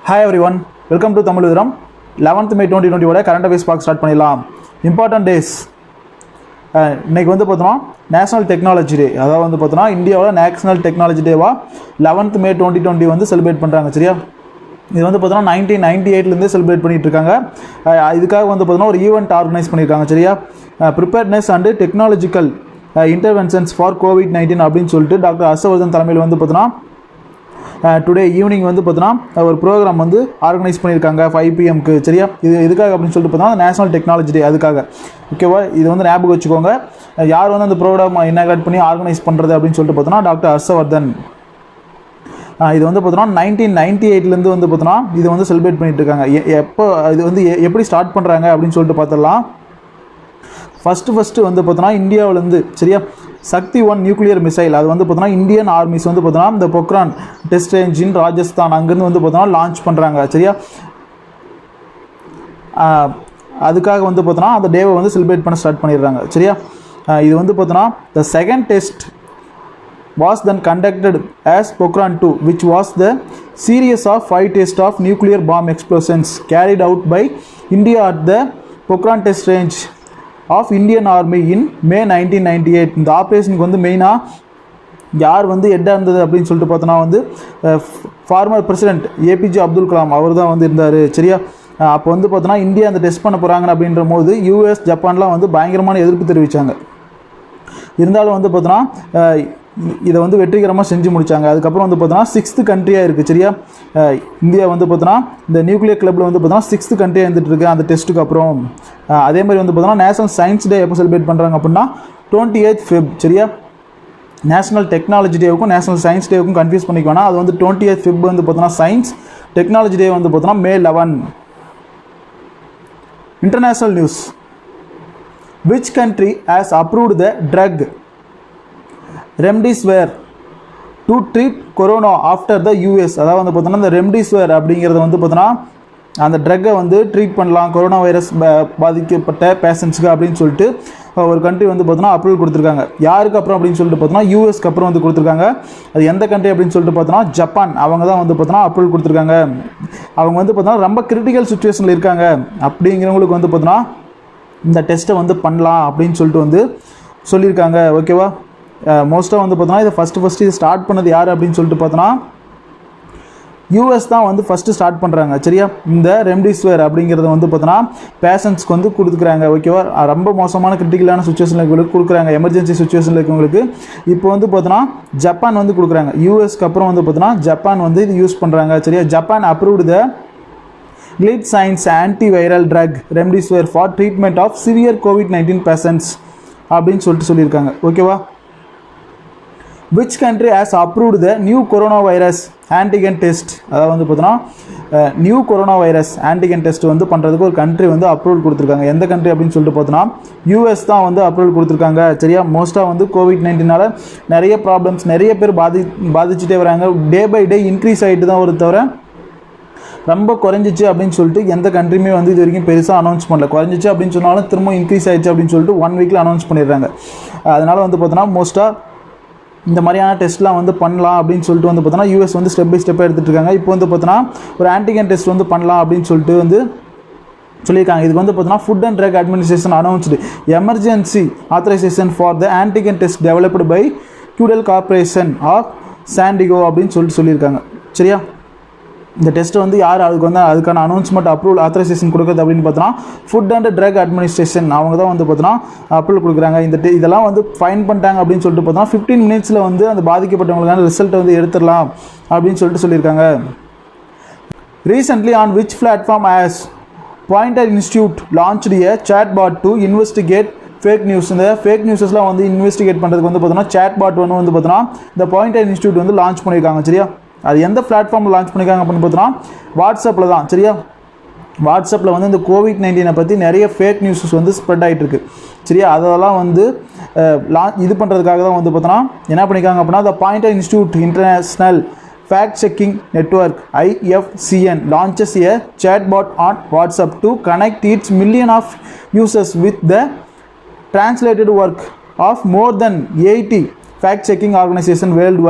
Hi everyone, welcome to Tamil Vidram. 11th May 2020 ஓட current affairs பார்க்க start பண்ணிடலாம். Important days இன்னைக்கு வந்து பார்த்தோன்னா நேஷனல் டெக்னாலஜி டே, அதாவது வந்து பார்த்தோன்னா இந்தியாவோட நேஷனல் டெக்னாலஜி டேவா 11th May 2020 வந்து செலிப்ரேட் பண்ணுறாங்க. சரியா, இது வந்து பார்த்தோன்னா 1998லேருந்தே செலிப்ரேட் பண்ணிட்டு இருக்காங்க. இதுக்காக வந்து பார்த்தோன்னா ஒரு ஈவெண்ட் ஆர்கனைஸ் பண்ணியிருக்காங்க. சரியா, preparedness and technological interventions for COVID-19 அப்படின்னு சொல்லிட்டு டாக்டர் ஹர்ஷவர்தன் தலைமையில் வந்து பார்த்தோன்னா டுடே ஈவினிங் வந்து பார்த்தோன்னா ஒரு ப்ரோக்ராம் வந்து ஆர்கனைஸ் பண்ணியிருக்காங்க 5 PM. சரியா, இது எதுக்காக அப்படின்னு சொல்லிட்டு பார்த்தோன்னா நேஷனல் டெக்னாலஜி டே அதுக்காக. ஓகேவா, இது வந்து ஞாபகம் வச்சுக்கோங்க. யார் வந்து அந்த ப்ரோக்ராம் இனாக்ரேட் பண்ணி ஆர்கனைஸ் பண்ணுறது அப்படின்னு சொல்லிட்டு பார்த்தோன்னா டாக்டர் ஹர்ஷவர்தன். இது வந்து பார்த்தோன்னா 1998லேருந்து வந்து பார்த்தோன்னா இது வந்து செலிப்ரேட் பண்ணிட்டு இருக்காங்க. எப்போ இது வந்து எப்படி ஸ்டார்ட் பண்ணுறாங்க அப்படின்னு சொல்லிட்டு பார்த்துடலாம். ஃபஸ்ட்டு வந்து பார்த்தோன்னா இந்தியாவிலேருந்து சரியா சக்தி 1 நியூக்ளியர் மிசைல் அது வந்து பார்த்தோன்னா இந்தியன் ஆர்மிஸ் வந்து பார்த்தோன்னா இந்த Pokhran test range in Rajasthan அங்கேருந்து வந்து பார்த்தோன்னா லான்ச் பண்ணுறாங்க. சரியா, அதுக்காக வந்து பார்த்தோன்னா அந்த டேவை வந்து செலிப்ரேட் பண்ண ஸ்டார்ட் பண்ணிடுறாங்க. சரியா, இது வந்து பார்த்தோன்னா the second test was then conducted as Pokhran 2, which was the series of 5 tests of nuclear bomb explosions carried out by India at the Pokhran test range of Indian Army in May 1998. இந்த ஆப்ரேஷனுக்கு வந்து மெயினாக யார் வந்து ஹெட்டாக இருந்தது அப்படின்னு சொல்லிட்டு பார்த்தோன்னா வந்து former president APJ Abdul Kalam அவர் தான் வந்து இருந்தார். சரியா, அப்போ வந்து பார்த்தோன்னா இந்தியா அந்த டெஸ்ட் பண்ண போகிறாங்க அப்படின்ற போது US ஜப்பான்லாம் வந்து பயங்கரமான எதிர்ப்பு தெரிவித்தாங்க. இருந்தாலும் வந்து பார்த்தோன்னா இதை வந்து வெற்றிகரமாக செஞ்சு முடித்தாங்க. அதுக்கப்புறம் வந்து பார்த்தோன்னா 6th கண்ட்ரியாக இருக்குது. சரியா, இந்தியா வந்து பார்த்தோன்னா இந்த நியூக்ளியர் கிளப்பில் வந்து பார்த்தோன்னா 6th கண்ட்ரியாக இருந்துகிட்டு இருக்குது அந்த டெஸ்ட்டுக்கு அப்புறம். அதே மாதிரி வந்து பார்த்தோன்னா நேஷனல் சயின்ஸ் டே எப்போ செலிப்ரேட் பண்ணுறாங்க அப்படின்னா 28th Feb. சரியா, நேஷனல் டெக்னாலஜி டேவுக்கும் நேஷனல் சயின்ஸ் டேவுக்கும் கன்ஃபியூஸ் பண்ணிக்கோனா அது வந்து 28th Feb வந்து பார்த்தோன்னா சயின்ஸ், டெக்னாலஜி டே வந்து பார்த்தோன்னா May 11. International news. Which country has approved the drug remdesivir to treat corona after the US. அதாவது வந்து பார்த்தோன்னா இந்த ரெம்டிசிவிர் அப்படிங்கிறது வந்து பார்த்தோன்னா அந்த ட்ரக்கை வந்து ட்ரீட் பண்ணலாம் கொரோனா வைரஸ் பாதிக்கப்பட்ட பேஷண்ட்ஸுக்கு அப்படின்னு சொல்லிட்டு ஒரு கண்ட்ரி வந்து பார்த்தோன்னா அப்ரூவல் கொடுத்துருக்காங்க. யாருக்கு அப்புறம் அப்படின்னு சொல்லிட்டு பார்த்தோன்னா USக்கு அப்புறம் வந்து கொடுத்துருக்காங்க. அது எந்த கண்ட்ரி அப்படின்னு சொல்லிட்டு பார்த்தோன்னா ஜப்பான். அவங்க தான் வந்து பார்த்தோன்னா அப்ரூவல் கொடுத்துருக்காங்க. அவங்க வந்து பார்த்தோன்னா ரொம்ப கிரிட்டிக்கல் சுச்சுவேஷனில் இருக்காங்க அப்படிங்கிறவங்களுக்கு வந்து பார்த்தோன்னா இந்த டெஸ்ட்டை வந்து பண்ணலாம் அப்படின்னு சொல்லிட்டு வந்து சொல்லியிருக்காங்க. ஓகேவா, மோஸ்ட்டாக வந்து பார்த்தோன்னா இதை ஃபஸ்ட்டு இது ஸ்டார்ட் பண்ணது யார் அப்படின்னு சொல்லிட்டு பார்த்தோன்னா US தான் வந்து ஃபஸ்ட்டு ஸ்டார்ட் பண்ணுறாங்க. சரியா, இந்த ரெம்டிசிவிர் அப்படிங்கிறத வந்து பார்த்தோன்னா பேஷண்ட்ஸ்க்கு வந்து கொடுத்துக்கிறாங்க. ஓகேவா, ரொம்ப மோசமான கிரிட்டிக்கலான சுச்சுவேஷனில் இருக்கவங்களுக்கு கொடுக்குறாங்க, எமர்ஜென்சி சுச்சுவேஷனில் இருக்கவங்களுக்கு. இப்போ வந்து பார்த்தோன்னா ஜப்பான் வந்து கொடுக்குறாங்க. USக்கு அப்புறம் வந்து பார்த்தோன்னா ஜப்பான் வந்து இது யூஸ் பண்ணுறாங்க. சரியா, Japan approved the Gilead science antiviral drug remdesivir for treatment of severe COVID-19 patients அப்படின்னு சொல்லிட்டு சொல்லியிருக்காங்க. ஓகேவா, which country has approved the new coronavirus antigen test. அதாவது வந்து பார்த்தோன்னா நியூ கொரோனா வைரஸ் ஆன்டிகன் டெஸ்ட் வந்து பண்ணுறதுக்கு ஒரு கண்ட்ரி வந்து அப்ரூவல் கொடுத்துருக்காங்க. எந்த கண்ட்ரி அப்படின்னு சொல்லிட்டு பார்த்தோன்னா US தான் வந்து அப்ரூவல் கொடுத்துருக்காங்க. சரியா, மோஸ்ட்டாக வந்து COVID-19னால நிறைய ப்ராப்ளம்ஸ் நிறைய பேர் பாதிச்சுட்டே வராங்க. டே பை டே இன்க்ரீஸ் ஆகிட்டு தான் ஒரு தவிர ரொம்ப குறைஞ்சிச்சு அப்படின்னு சொல்லிட்டு எந்த கண்ட்ரியுமே வந்து இது வரைக்கும் பெருசாக அனௌன்ஸ் பண்ணல. குறைஞ்சிச்சு அப்படின்னு சொன்னாலும் திரும்ப இன்க்ரீஸ் ஆகிடுச்சு அப்படின்னு சொல்லிட்டு 1 வீக்கில் அனௌன்ஸ் பண்ணிடுறாங்க. அதனால் வந்து பார்த்தோன்னா மோஸ்ட்டாக இந்த மாதிரியான டெஸ்ட்லாம் வந்து பண்ணலாம் அப்படின்னு சொல்லிட்டு வந்து பார்த்தோன்னா US வந்து ஸ்டெப் பை ஸ்டெப்பாக எடுத்துகிட்டு இருக்காங்க. இப்போ வந்து பார்த்தோன்னா ஒரு ஆன்டிகன் டெஸ்ட் வந்து பண்ணலாம் அப்படின்னு சொல்லிட்டு வந்து சொல்லியிருக்காங்க. இதுக்கு வந்து பார்த்தோன்னா food and drug administration announced emergency authorisation for the antigen test developed by QDEL corporation of San Diego அப்படின்னு சொல்லிட்டு சொல்லியிருக்காங்க. சரியா, இந்த டெஸ்ட்டை வந்து யார் அதுக்கான அனௌன்ஸ்மெண்ட் அப்ரூவல் ஆத்தரைசேஷன் கொடுக்குறது அப்படின்னு பார்த்தோன்னா ஃபுட் அண்ட் ட்ரக் அட்மினிஸ்ட்ரேஷன் அவங்க தான் வந்து பார்த்தோன்னா அப்ரூவல் கொடுக்குறாங்க. இதெல்லாம் வந்து ஃபைன் பண்ணிட்டாங்க அப்படின்னு சொல்லிட்டு பார்த்தோன்னா 15 minutes வந்து அந்த பாதிக்கப்பட்டவங்களுக்கான ரிசல்ட்டை வந்து எடுத்துடலாம் அப்படின்னு சொல்லிட்டு சொல்லியிருக்காங்க. Recently on which platform as pointer institute launched a chatbot to investigate fake news. இந்த ஃபேக் நியூஸஸ்லாம் வந்து இன்வெஸ்டிகேட் பண்ணுறதுக்கு வந்து பார்த்தோன்னா chatbot வந்து பார்த்தோன்னா இந்த பாயிண்டர் இன்ஸ்டியூட் வந்து லான்ச் பண்ணியிருக்காங்க. சரியா, அது எந்த பிளாட்ஃபார்மில் லான்ச் பண்ணியிருக்காங்க அப்படின்னு பார்த்தோன்னா வாட்ஸ்அப்பில் தான். சரியா, வாட்ஸ்அப்பில் வந்து இந்த COVID-19 பற்றி நிறைய ஃபேக் நியூஸஸ் வந்து ஸ்ப்ரெட் ஆகிட்டு இருக்கு. சரியா, அதெல்லாம் வந்து இது பண்ணுறதுக்காக தான் வந்து பார்த்தோன்னா என்ன பண்ணியிருக்காங்க அப்படின்னா த pointer institute international fact checking network IFCN launches a chatbot on WhatsApp to connect its million of users with the translated work of more than 80 fact checking organisation world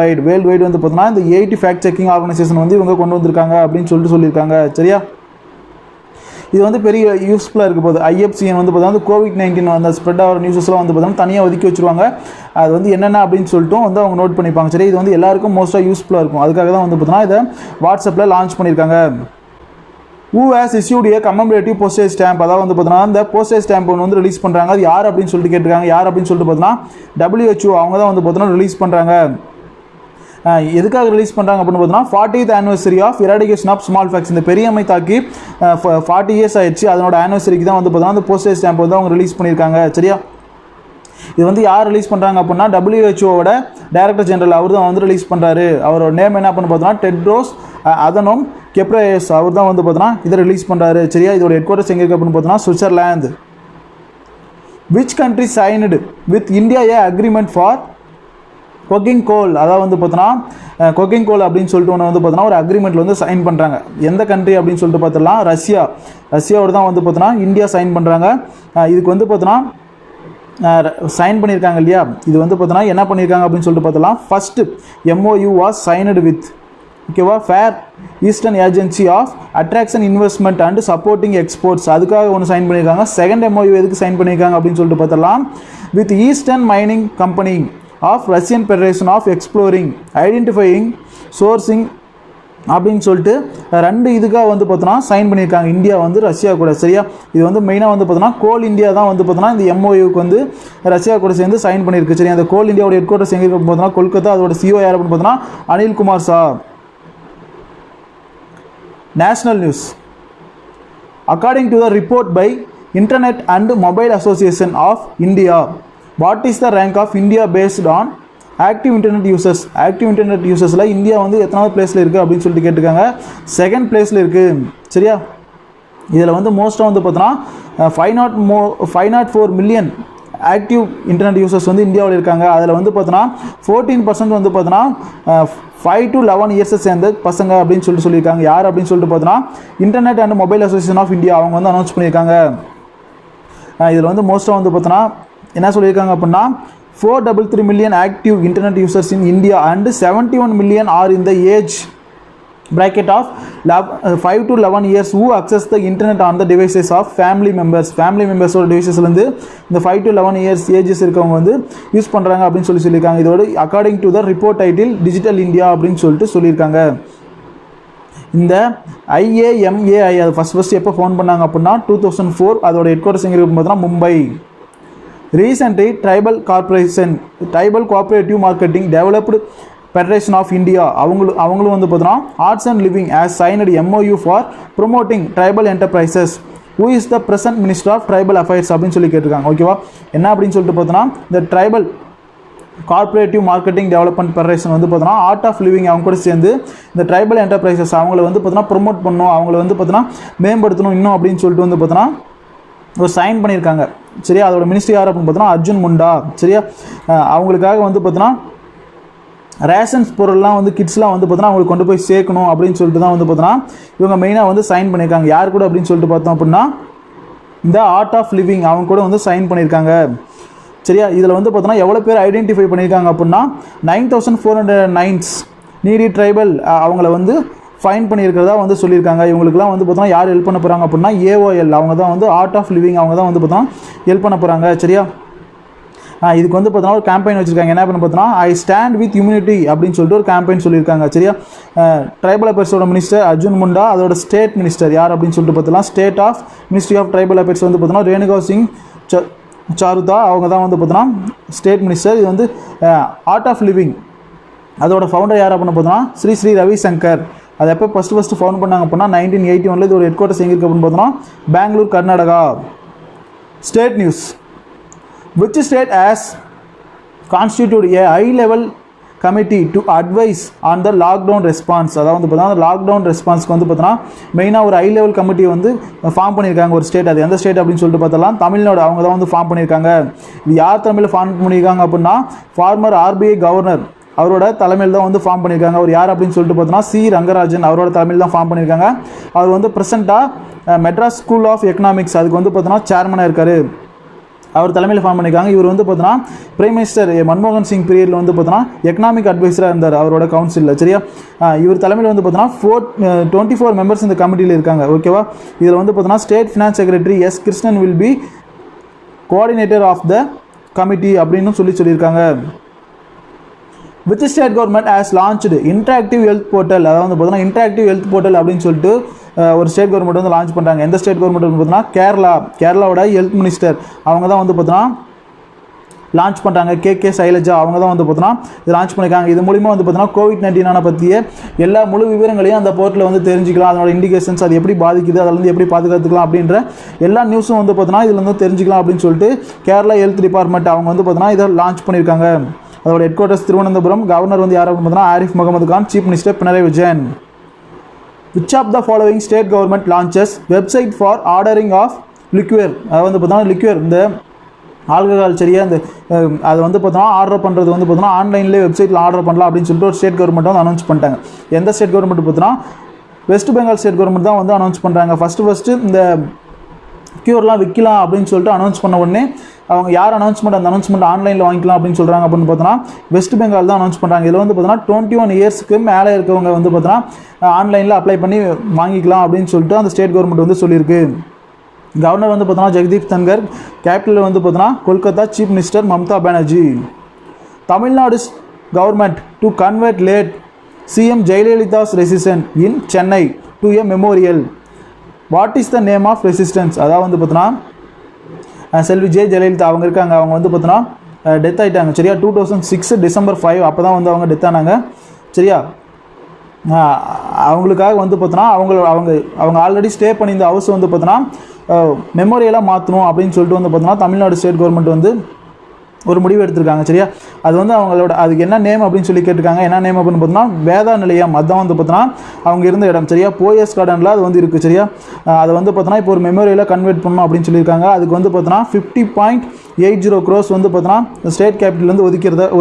wide வந்து பார்த்தோன்னா இந்த 80 ஃபேக்ட் செக்கிங் ஆர்கனைசேஷன் வந்து இவங்க கொண்டு வந்திருக்காங்க அப்படின்னு சொல்லியிருக்காங்க. சரியா, இது வந்து பெரிய யூஸ்ஃபுல்லாக இருக்க போகுது. IFCN வந்து பார்த்தீங்கன்னா COVID-19 அந்த ஸ்ப்ரெட் ஆகிற நியூஸஸ்லாம் வந்து பார்த்தீங்கன்னா தனியாக ஒதுக்கி வச்சுருவாங்க. அது வந்து என்னென்ன அப்படின்னு சொல்லிட்டு வந்து அவங்க நோட் பண்ணிப்பாங்க. சரி, இது வந்து எல்லாருக்கும் மோஸ்ட்டாக யூஸ்ஃபுல்லாக இருக்கும். அதுக்காக தான் வந்து பார்த்தீங்கன்னா இதை வாட்ஸ்அப்பில் லான்ச் பண்ணியிருக்காங்க. Who has issued a commemorative postage stamp, அதாவது வந்து பார்த்தீங்கன்னா இந்த போஸ்டேஜ் ஸ்டாம்ப் ஒன்று வந்து ரிலீஸ் பண்ணுறாங்க. அது யார் அப்படின்னு சொல்லிட்டு கேட்டிருக்காங்க. யார் அப்படின்னு சொல்லிட்டு பார்த்தீங்கன்னா WHO அவங்க தான் வந்து பார்த்தீங்கன்னா ரிலீஸ் பண்ணுறாங்க. எதுக்காக ரிலீஸ் பண்ணுறாங்க அப்படின்னு பார்த்தீங்கன்னா 40th anniversary of eradication of smallpox, இந்த பெரியம்மை தாக்கி 40 years ஆயிடுச்சு. அதனோட ஆனிவர்சரிக்கு தான் வந்து பார்த்தீங்கன்னா அந்த போஸ்டேஜ் ஸ்டாம்ப் வந்து அவங்க ரிலீஸ் பண்ணியிருக்காங்க. சரியா, இது வந்து யார் ரிலீஸ் பண்ணுறாங்க அப்படின்னா WHOவோட டைரக்டர் ஜெனரல் அவர் தான் வந்து ரிலீஸ் பண்ணுறாரு. அவரோட நேம் என்ன அப்படின்னு பார்த்தோன்னா டெட்ரோஸ் அதனோம் கெப்ரேயஸ் அவர் தான் வந்து பார்த்தோன்னா இதை ரிலீஸ் பண்ணுறாரு. சரியா, இதோட ஹெட் குவார்ட்டர்ஸ் எங்கே இருக்குது அப்படின்னு பார்த்தோன்னா Switzerland. Which country signed with India a agreement for coking coal, அதாவது வந்து பார்த்தோன்னா கொக்கிங் கோல் அப்படின்னு சொல்லிட்டு ஒன்று வந்து பார்த்தோன்னா ஒரு அக்ரிமெண்ட்டில் வந்து சைன் பண்ணுறாங்க. எந்த கண்ட்ரி அப்படின்னு சொல்லிட்டு பார்த்துடலாம், ரஷ்யாவோட தான் வந்து பார்த்தோன்னா இந்தியா சைன் பண்ணுறாங்க. இதுக்கு வந்து பார்த்தோன்னா சைன் பண்ணியிருக்காங்க இல்லையா, இது வந்து பார்த்தோன்னா என்ன பண்ணியிருக்காங்க அப்படின்னு சொல்லிட்டு பார்த்தலாம். First MOU was signed with ஓகேவா far eastern agency of attraction investment and supporting exports, அதுக்காக ஒன்று சைன் பண்ணியிருக்காங்க. செகண்ட் MOU எதுக்கு சைன் பண்ணியிருக்காங்க அப்படின்னு சொல்லிட்டு பார்த்தலாம், with Eastern mining company of Russian Federation of exploring identifying sourcing அப்படின்னு சொல்லிட்டு 2 இதுக்காக வந்து பார்த்தோன்னா சைன் பண்ணியிருக்காங்க இந்தியா வந்து ரஷ்யா கூட. சரியா, இது வந்து மெயினாக வந்து பார்த்தோன்னா கோல் இந்தியா தான் வந்து பார்த்தோன்னா இந்த MOUக்கு வந்து ரஷ்யா கூட சேர்ந்து சைன் பண்ணியிருக்கு. சரி, அந்த கோல் இந்தியாவோட ஹெட் குவார்ட்டர்ஸ் எங்கே இருக்கு பார்த்தோன்னா கொல்கத்தா. அதோட CEO யார் அப்படின்னு பார்த்தோன்னா Anilkumar Shah. National news. According to the report by internet and mobile association of India, what is the rank of India based on active internet users? Active internet யூசர்ஸில் இந்தியா வந்து எத்தனாவது பிளேஸில் இருக்குது அப்படின்னு சொல்லிட்டு கேட்டிருக்காங்க. செகண்ட் பிளேஸில் இருக்குது. சரியா, இதில் வந்து மோஸ்ட்டாக வந்து பார்த்தோன்னா 504 மில்லியன் ஆக்டிவ் இன்டர்நெட் யூசர்ஸ் வந்து இந்தியாவில் இருக்காங்க. அதில் வந்து பார்த்தோன்னா 14% வந்து பார்த்தோன்னா 5 to 11 years சேர்ந்த பசங்க அப்படின்னு சொல்லியிருக்காங்க. யார் அப்படின்னு சொல்லிட்டு பார்த்தோன்னா internet and mobile association of India அவங்க வந்து அனௌன்ஸ் பண்ணியிருக்காங்க. இதில் வந்து மோஸ்ட்டாக வந்து பார்த்தோன்னா என்ன சொல்லியிருக்காங்க அப்படின்னா 433 million active internet users in India and 71 million are in the age bracket of 5 to 11 years who access the internet on the devices of family members ஓட டிவைசஸ்லேருந்து இந்த 5 to 11 years ஏஜஸ் இருக்கவங்க வந்து யூஸ் பண்ணுறாங்க அப்படின்னு சொல்லியிருக்காங்க. இதோட according to the report title digital India அப்படின்னு சொல்லிட்டு சொல்லியிருக்காங்க. இந்த IAMAI அது ஃபஸ்ட் எப்போ ஃபவுண்ட் பண்ணாங்க அப்படின்னா 2004. அதோட ஹெட் குவார்ட்டர்ஸ் எங்கே இருக்கும் பார்த்தோன்னா Mumbai. Recently, Tribal Cooperative Marketing Developed Federation of India அவங்களும் வந்து பார்த்தோன்னா Arts and Living as signed MOU for promoting tribal enterprises. Who is the present Minister of Tribal Affairs அப்படின்னு சொல்லி கேட்டிருக்காங்க. ஓகேவா, என்ன அப்படின்னு சொல்லிட்டு பார்த்தோன்னா இந்த Tribal Cooperative Marketing Development Federation வந்து பார்த்தோன்னா Art of Living அவங்க கூட சேர்ந்து இந்த ட்ரைபல் என்டர்பிரைசஸ் அவங்கள வந்து பார்த்தோன்னா ப்ரொமோட் பண்ணணும், அவங்கள வந்து பார்த்தோன்னா மேம்படுத்தணும் இன்னும் அப்படின்னு சொல்லிட்டு வந்து பார்த்தோன்னா ஒரு சைன் பண்ணியிருக்காங்க. சரியா, அதோட மினிஸ்ட்ரி யார் அப்படின்னு பார்த்தோன்னா அர்ஜுன் முண்டா. சரியா, அவங்களுக்காக வந்து பார்த்தோன்னா ரேஷன்ஸ் பொருள்லாம் வந்து கிட்ஸ்லாம் வந்து பார்த்தோன்னா அவங்களுக்கு கொண்டு போய் சேர்க்கணும் அப்படின்னு சொல்லிட்டு தான் வந்து பார்த்தோன்னா இவங்க மெயினாக வந்து சைன் பண்ணியிருக்காங்க. யார் கூட அப்படின்னு சொல்லிட்டு பார்த்தோம் அப்படின்னா இந்த ஆர்ட் ஆஃப் லிவிங் அவங்க கூட வந்து சைன் பண்ணியிருக்காங்க. சரியா, இதில் வந்து பார்த்தோன்னா எவ்வளோ பேர் ஐடென்டிஃபை பண்ணியிருக்காங்க அப்படின்னா 9409 நீடி ட்ரைபல் அவங்கள வந்து ஃபைன் பண்ணியிருக்கிறதா வந்து சொல்லியிருக்காங்க. இவங்களுக்குலாம் வந்து பார்த்தோன்னா யார் ஹெல்ப் பண்ண போகிறாங்க அப்படின்னா AOL அவங்க தான் வந்து ஆர்ட் ஆஃப் லிவிங் அவங்க தான் வந்து பார்த்தோன்னா ஹெல்ப் பண்ண போகிறாங்க. சரியா, இதுக்கு வந்து பார்த்தோன்னா ஒரு கேம்பெயின் வச்சுருக்காங்க. என்ன பண்ண பார்த்தோன்னா ஐ ஸ்டாண்ட் வித் இம்யூனிட்டி அப்படின்னு சொல்லிட்டு ஒரு கேம்பெயின் சொல்லியிருக்காங்க. சரியா, ட்ரைபல் அஃபேர்ஸோட மினிஸ்டர் அர்ஜுன் முண்டா, அதோட ஸ்டேட் மினிஸ்டர் யார் அப்படின்னு சொல்லிட்டு பார்த்தோன்னா state of ministry of tribal affairs வந்து பார்த்தோன்னா ரேணுகா சிங் சாருதா அவங்க தான் வந்து பார்த்தோன்னா ஸ்டேட் மினிஸ்டர். இது வந்து ஆர்ட் ஆஃப் லிவிங் அதோட ஃபவுண்டர் யார் அப்படின்னு பார்த்தோன்னா ஸ்ரீ ரவிசங்கர். அது எப்போ ஃபஸ்ட்டு ஃபவுண்ட் பண்ணாங்க அப்படின்னா 1981. இதோட ஹெட் குவார்ட்டர்ஸ் எங்கே இருக்குது அப்படின்னு பார்த்தோன்னா Bangalore, Karnataka. State news. Which state has constituted a high-level committee to advise on the lockdown response? அதாவது வந்து பார்த்தோன்னா லாக்டவுன் ரெஸ்பான்ஸ்க்கு வந்து பார்த்தோன்னா மெயினாக ஒரு ஹை லெவல் கமிட்டி வந்து ஃபார்ம் பண்ணியிருக்காங்க ஒரு ஸ்டேட். அது எந்த ஸ்டேட் அப்படின்னு சொல்லிட்டு பார்த்தலாம் தமிழ்நாடு அவங்க தான் வந்து ஃபார்ம் பண்ணியிருக்காங்க. இது யார் தமிழில் ஃபார்ம் பண்ணியிருக்காங்க அப்படின்னா ஃபார்மர் RBI கவர்னர் அவரோட தலைமையில் தான் வந்து ஃபார்ம் பண்ணியிருக்காங்க. அவர் யார் அப்படின்னு சொல்லிட்டு பார்த்தோன்னா C. ரங்கராஜன் அவரோட தலைமையில் தான் ஃபார்ம் பண்ணியிருக்காங்க. அவர் வந்து ப்ரெசென்ட்டாக மெட்ராஸ் ஸ்கூல் ஆஃப் எக்கனாமிக்ஸ் அதுக்கு வந்து பார்த்தோன்னா சேர்மனாக இருக்கார். அவர் தலைமையில் ஃபார்ம் பண்ணியிருக்காங்க. இவர் வந்து பார்த்தோன்னா பிரைம் மினிஸ்டர் மன்மோகன் சிங் பீரியடில் வந்து பார்த்தோன்னா எக்கனாமிக் அட்வைசராக இருந்தார் அவரோட கவுன்சிலில். சரியா, இவர் தலைமையில் வந்து பார்த்தோன்னா 24 மெம்பர்ஸ் இந்த கமிட்டியில் இருக்காங்க. ஓகேவா, இதில் வந்து பார்த்தோன்னா state finance secretary S Krishnan will be coordinator of the committee அப்படின்னு சொல்லியிருக்காங்க. Which state government has launched interactive health portal, அதாவது வந்து பார்த்தீங்கன்னா இன்டராக்டிவ் ஹெல்த் போர்ட்டல் அப்படின்னு சொல்லிட்டு ஒரு ஸ்டேட் கவர்மெண்ட் வந்து லான்ச் பண்ணுறாங்க. எந்த ஸ்டேட் கவர்மெண்ட் வந்து பார்த்தீங்கன்னா கேரளாவோட ஹெல்த் மினிஸ்டர் அவங்க தான் வந்து பார்த்தீங்கன்னா லான்ச் பண்ணுறாங்க. கே சைலஜா அவங்க தான் வந்து பார்த்தீங்கன்னா இது லான்ச் பண்ணியிருக்காங்க. இது மூலிமா வந்து பார்த்தீங்கன்னா COVID-19 பற்றிய எல்லா முழு விவரங்களையும் அந்த போர்ட்டில் வந்து தெரிஞ்சிக்கலாம். அதனோட இண்டிகேஷன்ஸ் அது எப்படி பாதிக்குது, அதில் வந்து எப்படி பாதுகாத்துக்கலாம் அப்படின்ற எல்லா நியூஸும் வந்து பார்த்தீங்கன்னா இதில் வந்து தெரிஞ்சிக்கலாம் அப்படின்னு சொல்லிட்டு கேரளா ஹெல்த் டிபார்ட்மெண்ட் அவங்க வந்து பார்த்தீங்கன்னா இதை லான்ச் பண்ணியிருக்காங்க. அதோட ஹெட் குவார்ட்டர்ஸ் திருவனந்தபுரம். கவர்னர் வந்து யார் அப்படின்னு பார்த்தீங்கன்னா Arif Mohammad Khan. Chief minister Pinarayi Vijayan. Which of the following state government launches website for ordering of liquor, அது வந்து பார்த்தீங்கன்னா லிக்யூர் இந்த ஆல்கஹால், சரியா, இந்த அது வந்து பார்த்தோன்னா ஆர்டர் பண்ணுறது வந்து பார்த்தோன்னா ஆன்லைன்லேயே வெப்சைட்டில் ஆர்டர் பண்ணலாம் அப்படின்னு சொல்லிட்டு ஒரு ஸ்டேட் கவர்மெண்ட் வந்து அனௌன்ஸ் பண்ணிட்டாங்க. எந்த ஸ்டேட் கவர்மெண்ட் பார்த்தோன்னா வெஸ்ட் பெங்கால் ஸ்டேட் கவர்மெண்ட் தான் வந்து அனௌன்ஸ் பண்ணுறாங்க. ஃபஸ்ட்டு இந்த க்யூர்லாம் விற்கலாம் அப்படின்னு சொல்லிட்டு அனௌன்ஸ் பண்ண உடனே அவங்க யார் அந்த அனௌன்ஸ்மெண்ட் ஆன்லைனில் வாங்கிக்கலாம் அப்படின்னு சொல்கிறாங்க அப்படின்னு பார்த்தோன்னா வெஸ்ட் பெங்கால் தான் அனௌன்ஸ் பண்ணுறாங்க. இதில் வந்து பார்த்தோன்னா 21 இயர்ஸ்க்கு மேலே இருக்கவங்க வந்து பார்த்தோன்னா ஆன்லைனில் அப்ளை பண்ணி வாங்கிக்கலாம் அப்படின்னு சொல்லிட்டு அந்த ஸ்டேட் கவர்மெண்ட் வந்து சொல்லியிருக்கு. கவர்னர் வந்து பார்த்தோன்னா ஜெகதீப் தன்கர். கேபிட்டல் வந்து பார்த்தோன்னா Kolkata. Chief minister Mamata Banerjee. Tamil Nadu government to convert late CM Jayalalithaa's resident in Chennai to a memorial. What is the name of residence, அதாவது வந்து பார்த்தோன்னா செல்வி ஜெயலலிதா அவங்க இருக்காங்க. அவங்க வந்து பார்த்தோன்னா டெத் ஆகிட்டாங்க. சரியா, 2006 December 5 அப்போ தான் வந்து அவங்க டெத் ஆனாங்க. சரியா, அவங்களுக்காக வந்து பார்த்தோன்னா அவங்க ஆல்ரெடி ஸ்டே பண்ணியிருந்த ஹவுஸ் வந்து பார்த்தோன்னா மெமோரியலாக மாற்றணும் அப்படின்னு சொல்லிட்டு வந்து பார்த்தோன்னா தமிழ்நாடு ஸ்டேட் கவர்மெண்ட் வந்து ஒரு முடிவு எடுத்திருக்காங்க. சரியா, அது வந்து அவங்களோட அதுக்கு என்ன நேம் அப்படின்னு சொல்லி கேட்டிருக்காங்க. என்ன நேம் அப்படின்னு பார்த்தோன்னா வேதா நிலையம், அதுதான் வந்து பார்த்தோன்னா அவங்க இருந்த இடம். சரியா, போயஸ் கார்டனில் அது வந்து இருக்குது. சரியா, அதை வந்து பார்த்தோன்னா இப்போ ஒரு மெமோரியலாக கன்வெர்ட் பண்ணணும் அப்படின்னு சொல்லியிருக்காங்க. அதுக்கு வந்து பார்த்தோன்னா 50.80 crores வந்து பார்த்தோன்னா ஸ்டேட் கேபிட்டல்லேருந்து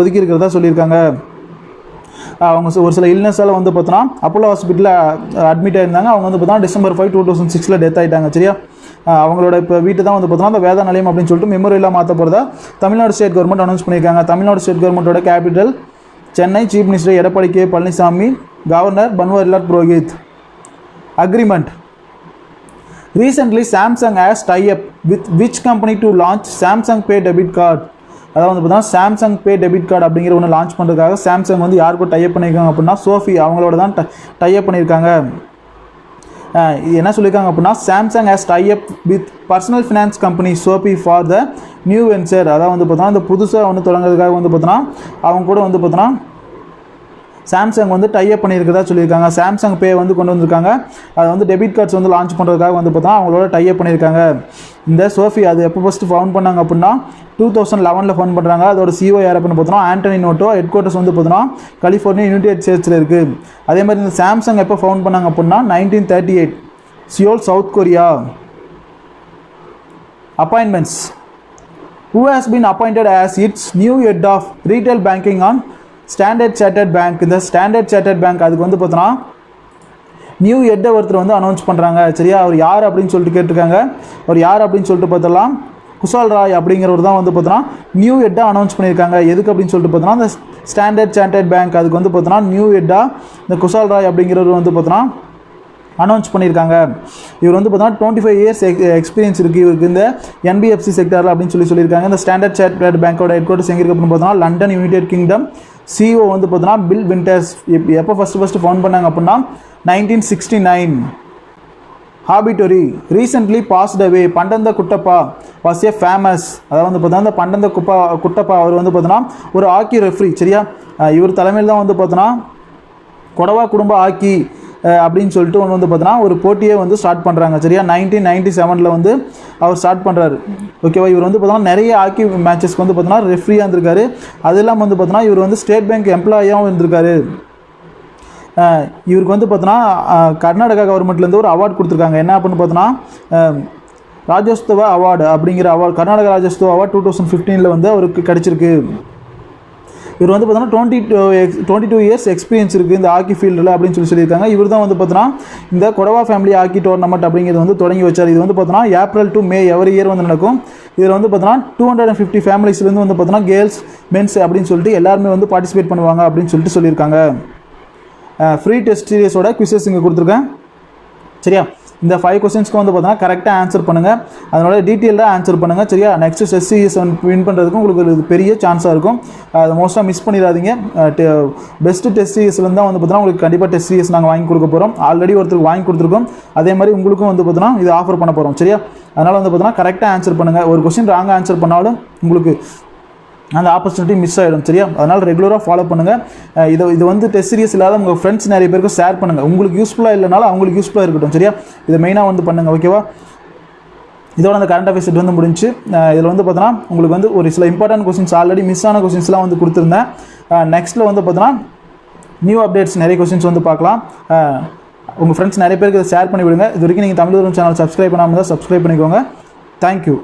ஒதுக்கி இருக்கிறதா சொல்லியிருக்காங்க. அவங்க ஒரு சில இல்னஸால் வந்து பார்த்தோன்னா அப்போலோ ஹாஸ்பிட்டலில் அட்மிட் ஆயிருந்தாங்க. அவங்க வந்து பார்த்தோன்னா December 5, 2006 டெத் ஆகிட்டாங்க. சரியா, அவங்களோட இப்போ வீட்டு தான் வந்து பார்த்தோன்னா அந்த வேதா நிலையம் அப்படின்னு சொல்லிட்டு மெமோரியலாக மாற்ற போகிறதா தமிழ்நாடு ஸ்டேட் கவர்மெண்ட் அனௌன்ஸ் பண்ணியிருக்காங்க. தமிழ்நாடு ஸ்டேட் கவர்மெண்ட்டோட capital Chennai. Chief minister Edappadi K Palaniswami. Governor Banwarilal Purohit. Agreement. Recently Samsung has tie up with which company to launch Samsung pay debit card, அதாவது வந்து பார்த்தீங்கன்னா சாம்சங் பே டெபிட் கார்டு அப்படிங்கிற ஒன்று லான்ச் பண்ணுறதுக்காக சாம்சங் வந்து யாருக்கும் டைப் பண்ணியிருக்காங்க அப்படின்னா சோஃபி அவங்களோட தான் டைப் பண்ணியிருக்காங்க. என்ன சொல்லியிருக்காங்க அப்படின்னா Samsung has tie up with personal finance company SoFi for the new venture, அதாவது வந்து பார்த்தோன்னா இந்த புதுசாக வந்து தொடங்குறதுக்காக வந்து பார்த்தோன்னா அவங்க கூட வந்து பார்த்தோன்னா சாம்சங் வந்து டைப் பண்ணியிருக்கிறதா சொல்லியிருக்காங்க. சாம்சங் பே வந்து கொண்டு வந்திருக்காங்க. அதை வந்து டெபிட் கார்ட்ஸ் வந்து லான்ச் பண்ணுறதுக்காக வந்து பார்த்தா அவங்களோட டைப் பண்ணியிருக்காங்க. இந்த சோஃபி அது எப்போ ஃபஸ்ட்டு ஃபவுண்ட் பண்ணாங்க அப்படின்னா 2011 ஃபவுண்ட் பண்ணுறாங்க. அதோட சிஓ யார் அப்படின்னு பார்த்தோன்னா ஆண்டனி நோட்டோ. ஹெட் குவார்ட்டர்ஸ் வந்து பார்த்தோன்னா கலிஃபோர்னியா யுனைடெட் ஸ்டேட்ஸில் இருக்குது. அதே மாதிரி இந்த சாம்சங் எப்போ ஃபவுண்ட் பண்ணாங்க அப்படின்னா 1938 Seoul, south Korea. Appointments. Who has been appointed as its new head of retail banking on standard chartered bank. இந்த ஸ்டாண்டர்ட் சார்ட்டர்ட் பேங்க் அதுக்கு வந்து பார்த்தோன்னா நியூ ஹெட்டை ஒருத்தர் வந்து அனௌன்ஸ் பண்ணுறாங்க. சரியா, அவர் யார் அப்படின்னு சொல்லிட்டு கேட்டிருக்காங்க. அவர் யார் அப்படின்னு சொல்லிட்டு பார்த்தலாம் குஷால் ராய் அப்படிங்கிறவர் தான் வந்து பார்த்தோன்னா நியூ ஹெட்டாக அனௌன்ஸ் பண்ணியிருக்காங்க. எதுக்கு அப்படின்னு சொல்லிட்டு பார்த்தோன்னா இந்த ஸ்டாண்டர்ட் சார்ட்டர்ட் பேங்க் அதுக்கு வந்து பார்த்தோன்னா நியூ ஹெட்டாக இந்த குஷால் ராய் அப்படிங்கிறவர் வந்து பார்த்தோன்னா அனௌன்ஸ் பண்ணியிருக்காங்க. இவர் வந்து பார்த்தோன்னா 25 இயர்ஸ் எக்ஸ்பீரியன்ஸ் இருக்குது இவருக்கு இந்த என்பிஎஃப்சி செக்டரில் அப்படின்னு சொல்லியிருக்காங்க. இந்த ஸ்டாண்டர்ட் சார்ட்டர்ட் பேங்கோட ஹெட் குவார்ட்டர்ஸ் எங்கே இருக்குது அப்படின்னு பார்த்தோன்னா லண்டன், யுனைடெட் கிங்டம். சிஓ வந்து பார்த்தோன்னா பில் விண்டர்ஸ். எப்போ ஃபஸ்ட்டு ஃபவுண்ட் பண்ணாங்க அப்படின்னா 1969. ஹாபிட்டோரி. Recently passed away Pandanda Kuttappa was a famous, அதாவது வந்து பார்த்தோன்னா இந்த பண்டந்த குட்டப்பா அவர் வந்து பார்த்தோன்னா ஒரு ஹாக்கி ரெஃப்ரி. சரியா, இவர் தலைமையில் தான் வந்து பார்த்தோன்னா கொடவா குடும்ப ஹாக்கி அப்படின்னு சொல்லிட்டு ஒன்று வந்து பார்த்தோன்னா ஒரு போட்டியே வந்து ஸ்டார்ட் பண்ணுறாங்க. சரியா, 1997 வந்து அவர் ஸ்டார்ட் பண்ணுறாரு. ஓகேவா, இவர் வந்து பார்த்தோன்னா நிறைய ஹாக்கி மேட்சஸ்க்கு வந்து பார்த்தோன்னா ரெஃப்ரியாக இருந்திருக்காரு. அது இல்லாமல் வந்து பார்த்தோன்னா இவர் வந்து ஸ்டேட் பேங்க் எம்ப்ளாயியாகவும் இருந்திருக்காரு. இவருக்கு வந்து பார்த்தோன்னா கர்நாடகா கவர்மெண்ட்லேருந்து ஒரு அவார்டு கொடுத்துருக்காங்க. என்ன அப்படின்னு பார்த்தோன்னா ராஜோத்சவ அவார்டு அப்படிங்கிற அவார்டு, கர்நாடகா ராஜோத்சவ அவார்டு 2015 வந்து அவருக்கு கிடச்சிருக்கு. இவர் வந்து பார்த்தீங்கன்னா 22 இயர்ஸ் எக்ஸ்பீரியன்ஸ் இருக்குது இந்த ஹாக்கி ஃபீல்டில் அப்படின்னு சொல்லியிருக்காங்க. இவர் தான் வந்து பார்த்தீங்கன்னா இந்த கொடவா ஃபேமிலி ஹாக்கி டோர்னமெண்ட் அப்படிங்கிறது வந்து தொடங்கி வச்சார். இது வந்து பார்த்தீங்கன்னா April to May every year வந்து நடக்கும். இதில் வந்து பார்த்தீங்கன்னா 250 ஃபேமிலிஸ்லேருந்து வந்து பார்த்தீங்கன்னா கேர்ள்ஸ் மென்ஸ் அப்படின்னு சொல்லிட்டு எல்லாருமே வந்து பார்ட்டிசிபேட் பண்ணுவாங்க அப்படின்னு சொல்லியிருக்காங்க. ஃப்ரீ டெஸ்ட் சீரியஸோட குவிசஸ் இங்கே கொடுத்துருக்கேன். சரியா, இந்த 5 கொஸ்டின்ஸ்க்கு வந்து பார்த்தீங்கன்னா கரெக்டாக ஆன்சர் பண்ணுங்கள், அதனோட டீட்டெயிலாக ஆன்சர் பண்ணுங்கள். சரியா, நெக்ஸ்ட் டெஸ்ட் சீரியஸ் வின் பண்ணுறதுக்கும் உங்களுக்கு ஒரு பெரிய சான்ஸாக இருக்கும். அதை மோஸ்ட்டாக மிஸ் பண்ணிடாதீங்க. பெஸ்ட்டு டெஸ்ட் சீரியஸ்லேருந்து தான் வந்து பார்த்தீங்கன்னா உங்களுக்கு கண்டிப்பாக டெஸ்ட் சீரியஸ் நாங்கள் வாங்கி கொடுக்க போகிறோம். ஆல்ரெடி ஒருத்தருக்கு வாங்கி கொடுத்துருக்கோம், அதே மாதிரி உங்களுக்கும் வந்து பார்த்தீங்கன்னா இது ஆஃபர் பண்ண போகிறோம். சரியா, அதனால் வந்து பார்த்தீங்கன்னா கரெக்டாக ஆன்சர் பண்ணுங்கள். ஒரு கொஸ்டின் ராங்காக ஆன்சர் பண்ணாலும் உங்களுக்கு அந்த ஆப்பர்ச்சுனிட்டி மிஸ் ஆகிடும். சரியா, அதனால் ரெகுலராக ஃபாலோ பண்ணுங்கள். இது வந்து டெஸ்ட் சீரியஸ் இல்லாத உங்கள் ஃப்ரெண்ட்ஸ் நிறைய பேருக்கு ஷேர் பண்ணுங்கள். உங்களுக்கு யூஸ்ஃபுல்லாக இல்லைனாலும் அவங்களுக்கு யூஸ்ஃபுல்லாக இருக்கட்டும். சரியா, இதை மெயினாக வந்து பண்ணுங்கள். ஓகேவா, இதோட அந்த கரண்ட் அஃபேர்ஸ் செட் வந்து முடிஞ்சு. இதில் வந்து பார்த்தோன்னா உங்களுக்கு வந்து ஒரு சில இம்பார்ட்டன்ட் கொஸ்டின்ஸ் ஆல்ரெடி மிஸ் ஆன கொஸ்டின்ஸ்லாம் வந்து கொடுத்துருந்தேன். நெக்ஸ்ட்டில் வந்து பார்த்தோன்னா நியூ அப்டேட்ஸ் நிறைய கொஸ்டின்ஸ் வந்து பார்க்கலாம். உங்கள் ஃப்ரெண்ட்ஸ் நிறைய பேருக்கு இதை ஷேர் பண்ணி விடுங்க. இது வரைக்கும் நீங்கள் தமிழ் சேனல் சப்ஸ்கிரைப் பண்ணாமல் தான் சப்ஸ்கிரைப் பண்ணிக்கோங்க. தேங்க்யூ.